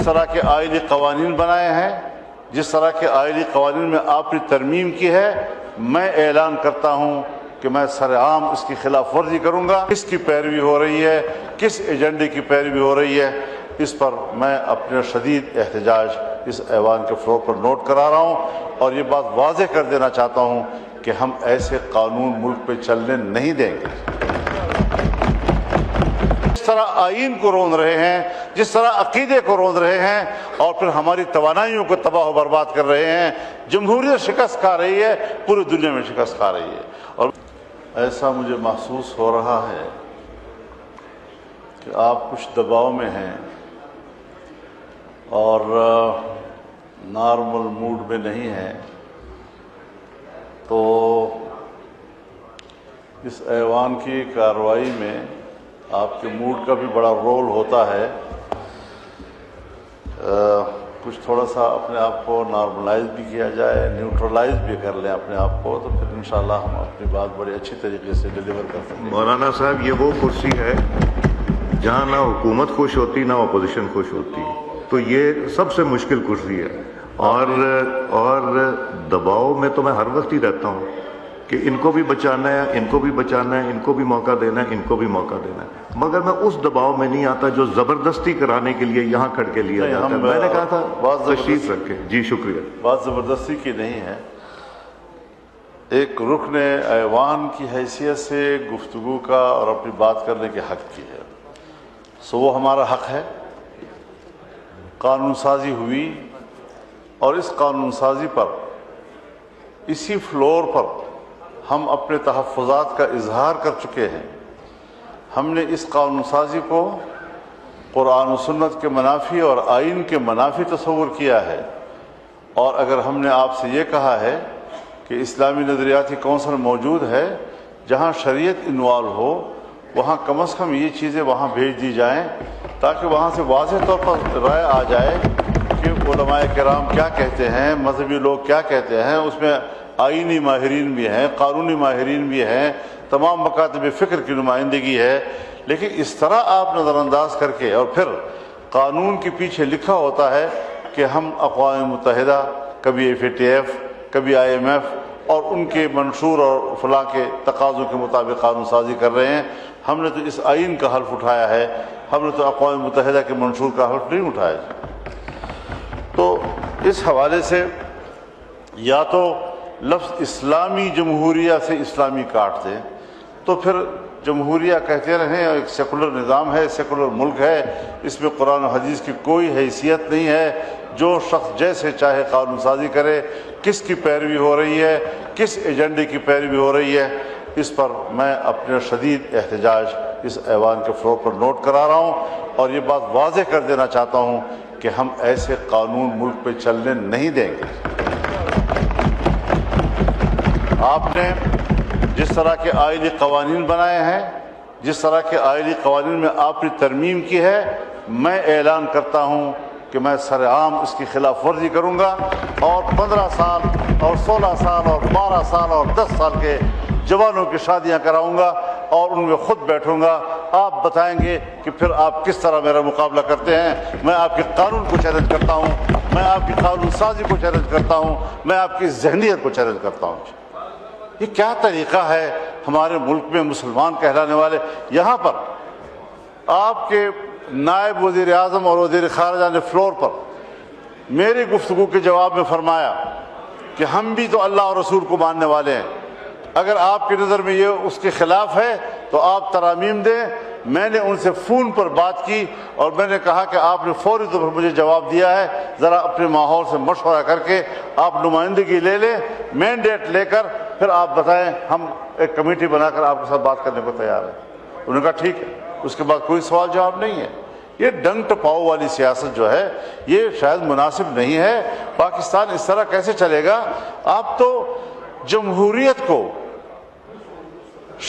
جس طرح کے آئینی قوانین بنائے ہیں، جس طرح کے آئینی قوانین میں آپ نے ترمیم کی ہے، میں اعلان کرتا ہوں کہ میں سر عام اس کی خلاف ورزی کروں گا۔ کس کی پیروی ہو رہی ہے، کس ایجنڈے کی پیروی ہو رہی ہے، اس پر میں اپنے شدید احتجاج اس ایوان کے فلور پر نوٹ کرا رہا ہوں، اور یہ بات واضح کر دینا چاہتا ہوں کہ ہم ایسے قانون ملک پہ چلنے نہیں دیں گے۔ جس طرح آئین کو روند رہے ہیں، جس طرح عقیدے کو روند رہے ہیں، اور پھر ہماری توانائیوں کو تباہ و برباد کر رہے ہیں، جمہوریت شکست کھا رہی ہے، پوری دنیا میں شکست کھا رہی ہے۔ اور ایسا مجھے محسوس ہو رہا ہے کہ آپ کچھ دباؤ میں ہیں اور نارمل موڈ میں نہیں ہیں، تو اس ایوان کی کارروائی میں آپ کے موڈ کا بھی بڑا رول ہوتا ہے۔ کچھ تھوڑا سا اپنے آپ کو نارملائز بھی کیا جائے، نیوٹرلائز بھی کر لیں اپنے آپ کو، تو پھر انشاءاللہ ہم اپنی بات بڑی اچھی طریقے سے ڈیلیور کر سکیں۔ مولانا صاحب، یہ وہ کرسی ہے جہاں نہ حکومت خوش ہوتی نہ اپوزیشن خوش ہوتی، تو یہ سب سے مشکل کرسی ہے، اور دباؤ میں تو میں ہر وقت ہی رہتا ہوں کہ ان کو بھی بچانا ہے، ان کو بھی بچانا ہے، ان کو بھی موقع دینا ہے، ان کو بھی موقع دینا ہے، مگر میں اس دباؤ میں نہیں آتا جو زبردستی کرانے کے لیے یہاں کھڑ کے لیا جاتا ہے۔ میں نے کہا تھا تشریف رکھیں۔ جی شکریہ۔ بات زبردستی کی نہیں ہے، ایک رکن ایوان کی حیثیت سے گفتگو کا اور اپنی بات کرنے کے حق کی ہے، سو وہ ہمارا حق ہے۔ قانون سازی ہوئی، اور اس قانون سازی پر، اسی فلور پر ہم اپنے تحفظات کا اظہار کر چکے ہیں۔ ہم نے اس قانون سازی کو قرآن و سنت کے منافی اور آئین کے منافی تصور کیا ہے، اور اگر ہم نے آپ سے یہ کہا ہے کہ اسلامی نظریاتی کونسل موجود ہے، جہاں شریعت انوالو ہو، وہاں کم از کم یہ چیزیں وہاں بھیج دی جائیں تاکہ وہاں سے واضح طور پر رائے آ جائے کہ علماء کرام کیا کہتے ہیں، مذہبی لوگ کیا کہتے ہیں۔ اس میں آئینی ماہرین بھی ہیں، قانونی ماہرین بھی ہیں، تمام مکاتب فکر کی نمائندگی ہے، لیکن اس طرح آپ نظر انداز کر کے، اور پھر قانون کے پیچھے لکھا ہوتا ہے کہ ہم اقوام متحدہ، کبھی FATF، کبھی IMF اور ان کے منشور اور فلاں کے تقاضوں کے مطابق قانون سازی کر رہے ہیں۔ ہم نے تو اس آئین کا حلف اٹھایا ہے، ہم نے تو اقوام متحدہ کے منشور کا حلف نہیں اٹھایا۔ تو اس حوالے سے یا تو لفظ اسلامی جمہوریہ سے اسلامی کاٹ دیں، تو پھر جمہوریہ کہتے رہیں، ایک سیکولر نظام ہے، سیکولر ملک ہے، اس میں قرآن و حدیث کی کوئی حیثیت نہیں ہے، جو شخص جیسے چاہے قانون سازی کرے۔ کس کی پیروی ہو رہی ہے، کس ایجنڈے کی پیروی ہو رہی ہے، اس پر میں اپنے شدید احتجاج اس ایوان کے فلور پر نوٹ کرا رہا ہوں، اور یہ بات واضح کر دینا چاہتا ہوں کہ ہم ایسے قانون ملک پہ چلنے نہیں دیں گے۔ آپ نے جس طرح کے آئینی قوانین بنائے ہیں، جس طرح کے آئینی قوانین میں آپ نے ترمیم کی ہے، میں اعلان کرتا ہوں کہ میں سر عام اس کی خلاف ورزی کروں گا، اور 15 سال اور 16 سال اور 12 سال اور 10 سال کے جوانوں کی شادیاں کراؤں گا، اور ان میں خود بیٹھوں گا۔ آپ بتائیں گے کہ پھر آپ کس طرح میرا مقابلہ کرتے ہیں۔ میں آپ کے قانون کو چیلنج کرتا ہوں، میں آپ کی قانون سازی کو چیلنج کرتا ہوں، میں آپ کی ذہنیت کو چیلنج کرتا ہوں۔ یہ کیا طریقہ ہے ہمارے ملک میں مسلمان کہلانے والے؟ یہاں پر آپ کے نائب وزیر اعظم اور وزیر خارجہ نے فلور پر میری گفتگو کے جواب میں فرمایا کہ ہم بھی تو اللہ اور رسول کو ماننے والے ہیں، اگر آپ کی نظر میں یہ اس کے خلاف ہے تو آپ ترامیم دیں۔ میں نے ان سے فون پر بات کی، اور میں نے کہا کہ آپ نے فوری طور پر مجھے جواب دیا ہے، ذرا اپنے ماحول سے مشورہ کر کے آپ نمائندگی لے لیں، مینڈیٹ لے کر پھر آپ بتائیں، ہم ایک کمیٹی بنا کر آپ کے ساتھ بات کرنے کو تیار ہیں۔ انہوں نے کہا ٹھیک ہے۔ اس کے بعد کوئی سوال جواب نہیں ہے۔ یہ ڈنگ ٹپاؤ والی سیاست جو ہے یہ شاید مناسب نہیں ہے۔ پاکستان اس طرح کیسے چلے گا؟ آپ تو جمہوریت کو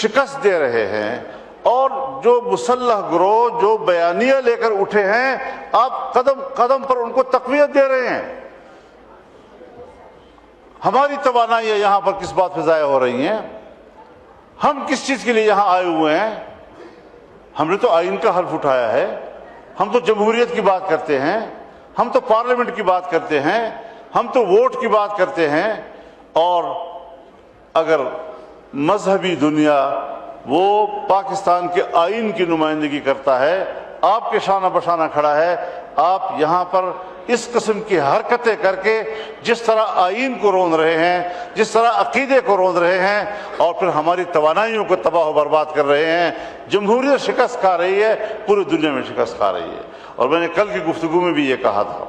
شکست دے رہے ہیں، اور جو مسلح گروہ جو بیانیہ لے کر اٹھے ہیں، آپ قدم قدم پر ان کو تقویت دے رہے ہیں۔ ہماری توانائیاں یہاں پر کس بات پہ ضائع ہو رہی ہیں؟ ہم کس چیز کے لیے یہاں آئے ہوئے ہیں؟ ہم نے تو آئین کا حلف اٹھایا ہے، ہم تو جمہوریت کی بات کرتے ہیں، ہم تو پارلیمنٹ کی بات کرتے ہیں, ہم تو ووٹ کی بات کرتے ہیں, اور اگر مذہبی دنیا وہ پاکستان کے آئین کی نمائندگی کرتا ہے, آپ کے شانہ بشانہ کھڑا ہے, آپ یہاں پر اس قسم کی حرکتیں کر کے جس طرح آئین کو روند رہے ہیں, جس طرح عقیدے کو روند رہے ہیں, اور پھر ہماری توانائیوں کو تباہ و برباد کر رہے ہیں. جمہوریت شکست کھا رہی ہے, پوری دنیا میں شکست کھا رہی ہے. اور میں نے کل کی گفتگو میں بھی یہ کہا تھا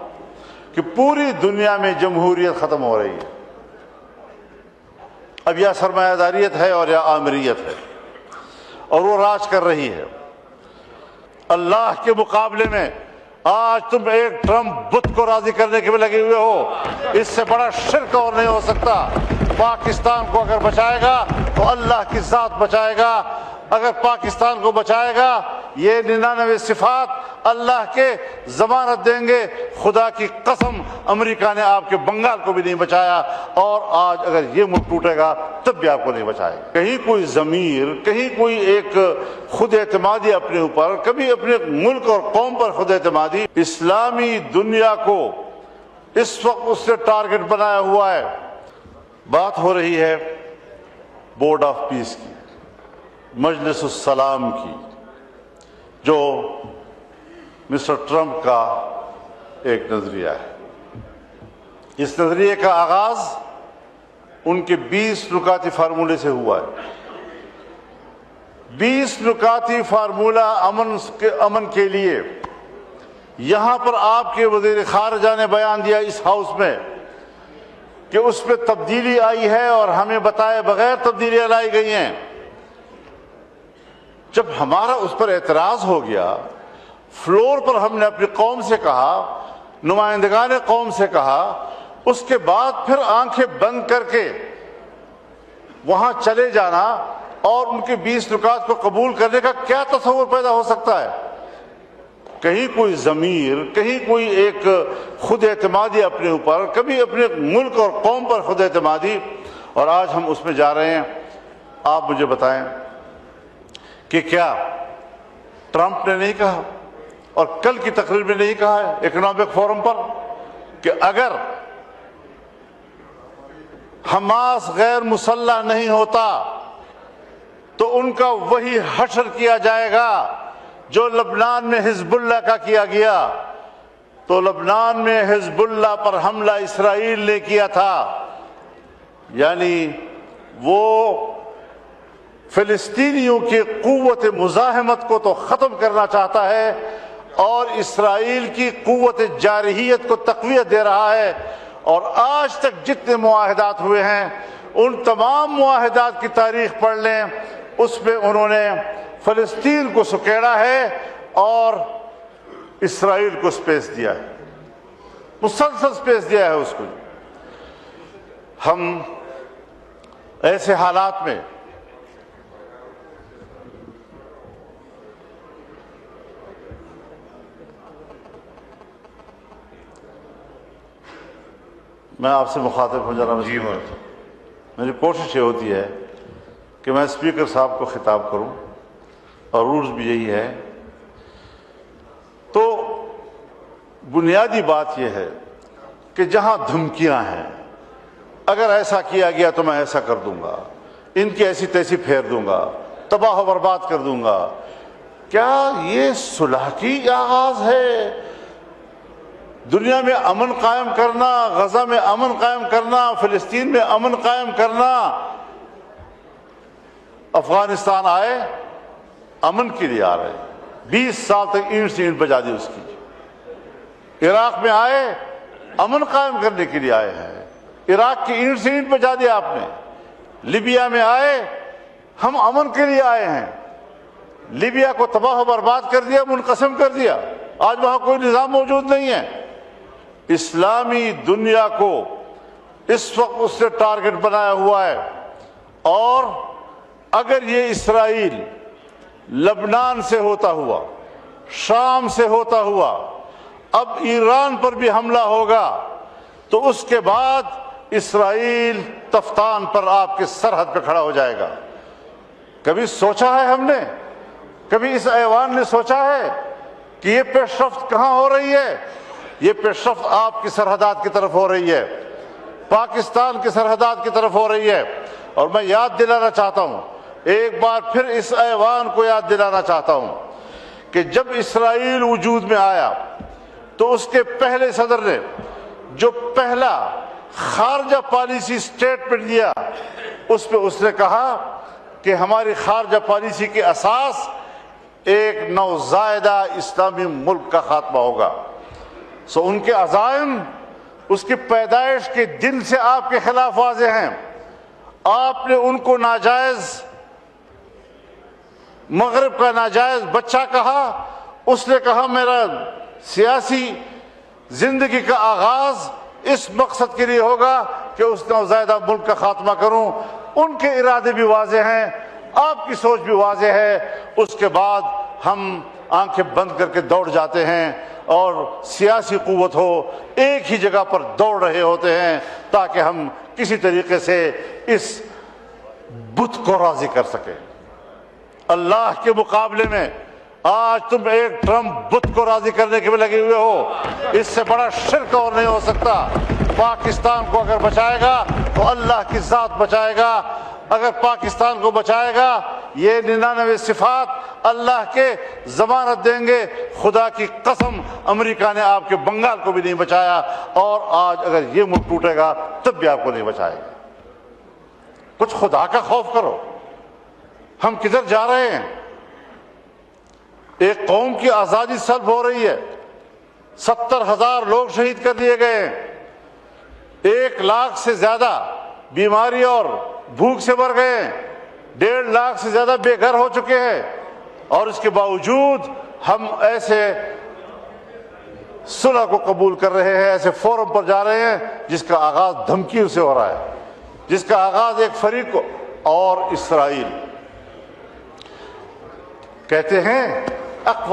کہ پوری دنیا میں جمہوریت ختم ہو رہی ہے. اب یا سرمایہ داریت ہے اور یا آمریت ہے, اور وہ راج کر رہی ہے. اللہ کے مقابلے میں آج تم ایک ٹرمپ بت کو راضی کرنے کے میں لگے ہوئے ہو. اس سے بڑا شرک اور نہیں ہو سکتا. پاکستان کو اگر بچائے گا تو اللہ کی ذات بچائے گا. اگر پاکستان کو بچائے گا, یہ 99 صفات اللہ کے ضمانت دیں گے. خدا کی قسم امریکہ نے آپ کے بنگال کو بھی نہیں بچایا, اور آج اگر یہ ملک ٹوٹے گا تب بھی آپ کو نہیں بچائے گا. کہیں کوئی ضمیر, کہیں کوئی ایک خود اعتمادی اپنے اوپر, کبھی اپنے ملک اور قوم پر خود اعتمادی. اسلامی دنیا کو اس وقت اس نے ٹارگٹ بنایا ہوا ہے. بات ہو رہی ہے بورڈ آف پیس کی, مجلس السلام کی, جو مسٹر ٹرمپ کا ایک نظریہ ہے. اس نظریے کا آغاز ان کے 20 نکاتی فارمولے سے ہوا ہے. 20 نکاتی فارمولہ امن کے لیے. یہاں پر آپ کے وزیر خارجہ نے بیان دیا اس ہاؤس میں کہ اس پہ تبدیلی آئی ہے اور ہمیں بتائے بغیر تبدیلیاں لائی گئی ہیں. جب ہمارا اس پر اعتراض ہو گیا, فلور پر ہم نے اپنی قوم سے کہا, نمائندگان قوم سے کہا, اس کے بعد پھر آنکھیں بند کر کے وہاں چلے جانا اور ان کے 20 نکات کو قبول کرنے کا کیا تصور پیدا ہو سکتا ہے؟ کہیں کوئی ضمیر, کہیں کوئی ایک خود اعتمادی اپنے اوپر, کبھی اپنے ملک اور قوم پر خود اعتمادی. اور آج ہم اس میں جا رہے ہیں. آپ مجھے بتائیں کہ کیا ٹرمپ نے نہیں کہا اور کل کی تقریر میں نہیں کہا ہے اکنامک فورم پر کہ اگر حماس غیر مسلح نہیں ہوتا تو ان کا وہی حشر کیا جائے گا جو لبنان میں حزب اللہ کا کیا گیا؟ تو لبنان میں حزب اللہ پر حملہ اسرائیل نے کیا تھا, یعنی وہ فلسطینیوں کی قوت مزاحمت کو تو ختم کرنا چاہتا ہے اور اسرائیل کی قوت جارحیت کو تقویت دے رہا ہے. اور آج تک جتنے معاہدات ہوئے ہیں ان تمام معاہدات کی تاریخ پڑھ لیں, اس میں انہوں نے فلسطین کو سکیڑا ہے اور اسرائیل کو سپیس دیا ہے, مسلسل سپیس دیا ہے اس کو. ہم ایسے حالات میں میں آپ سے مخاطب ہو جانا. میری کوشش یہ ہوتی ہے کہ میں اسپیکر صاحب کو خطاب کروں, اور رولز بھی یہی ہے. تو بنیادی بات یہ ہے کہ جہاں دھمکیاں ہیں, اگر ایسا کیا گیا تو میں ایسا کر دوں گا, ان کی ایسی تیسی پھیر دوں گا, تباہ و برباد کر دوں گا, کیا یہ صلح کی آغاز ہے؟ دنیا میں امن قائم کرنا, غزہ میں امن قائم کرنا, فلسطین میں امن قائم کرنا. افغانستان آئے امن کے لیے آ رہے, 20 سال تک اینٹ سے اینٹ بجا دی اس کی. عراق میں آئے امن قائم کرنے کے لیے آئے ہیں, عراق کی اینٹ سے اینٹ بجا دیا آپ نے. لیبیا میں آئے, ہم امن کے لیے آئے ہیں, لیبیا کو تباہ و برباد کر دیا, منقسم کر دیا, آج وہاں کوئی نظام موجود نہیں ہے. اسلامی دنیا کو اس وقت اس نے ٹارگٹ بنایا ہوا ہے, اور اگر یہ اسرائیل لبنان سے ہوتا ہوا, شام سے ہوتا ہوا, اب ایران پر بھی حملہ ہوگا, تو اس کے بعد اسرائیل تفتان پر آپ کے سرحد پہ کھڑا ہو جائے گا. کبھی سوچا ہے ہم نے, کبھی اس ایوان نے سوچا ہے کہ یہ پیش رفت کہاں ہو رہی ہے؟ یہ پیش رفت آپ کی سرحدات کی طرف ہو رہی ہے، پاکستان کی سرحدات کی طرف ہو رہی ہے۔ اور میں یاد دلانا چاہتا ہوں، ایک بار پھر اس ایوان کو یاد دلانا چاہتا ہوں کہ جب اسرائیل وجود میں آیا تو اس کے پہلے صدر نے جو پہلا خارجہ پالیسی سٹیٹمنٹ دیا، اس پہ اس نے کہا کہ ہماری خارجہ پالیسی کی اساس ایک نوزائیدہ اسلامی ملک کا خاتمہ ہوگا۔ سو ان کے عزائم اس کی پیدائش کے دن سے آپ کے خلاف واضح ہیں۔ آپ نے ان کو ناجائز، مغرب کا ناجائز بچہ کہا، اس نے کہا میرا سیاسی زندگی کا آغاز اس مقصد کے لیے ہوگا کہ اس نوزائیدہ ملک کا خاتمہ کروں۔ ان کے ارادے بھی واضح ہیں، آپ کی سوچ بھی واضح ہے۔ اس کے بعد ہم آنکھیں بند کر کے دوڑ جاتے ہیں اور سیاسی قوت ہو ایک ہی جگہ پر دوڑ رہے ہوتے ہیں تاکہ ہم کسی طریقے سے اس بت کو راضی کر سکیں۔ اللہ کے مقابلے میں آج تم ایک ٹرمپ بت کو راضی کرنے کے میں لگے ہوئے ہو، اس سے بڑا شرک اور نہیں ہو سکتا۔ پاکستان کو اگر بچائے گا تو اللہ کی ذات بچائے گا، اگر پاکستان کو بچائے گا یہ 99 صفات اللہ کے ضمانت دیں گے۔ خدا کی قسم امریکہ نے آپ کے بنگال کو بھی نہیں بچایا، اور آج اگر یہ ملک ٹوٹے گا تب بھی آپ کو نہیں بچائے گا۔ کچھ خدا کا خوف کرو، ہم کدھر جا رہے ہیں؟ ایک قوم کی آزادی سلب ہو رہی ہے، 70,000 لوگ شہید کر دیے گئے ہیں، 1 لاکھ سے زیادہ بیماری اور بھوک سے مر گئے ہیں، 1.5 لاکھ سے زیادہ بے گھر ہو چکے ہیں، اور اس کے باوجود ہم ایسے صلح کو قبول کر رہے ہیں، ایسے فورم پر جا رہے ہیں جس کا آغاز دھمکیوں سے ہو رہا ہے، جس کا آغاز ایک فریق کو۔ اور اسرائیل کہتے ہیں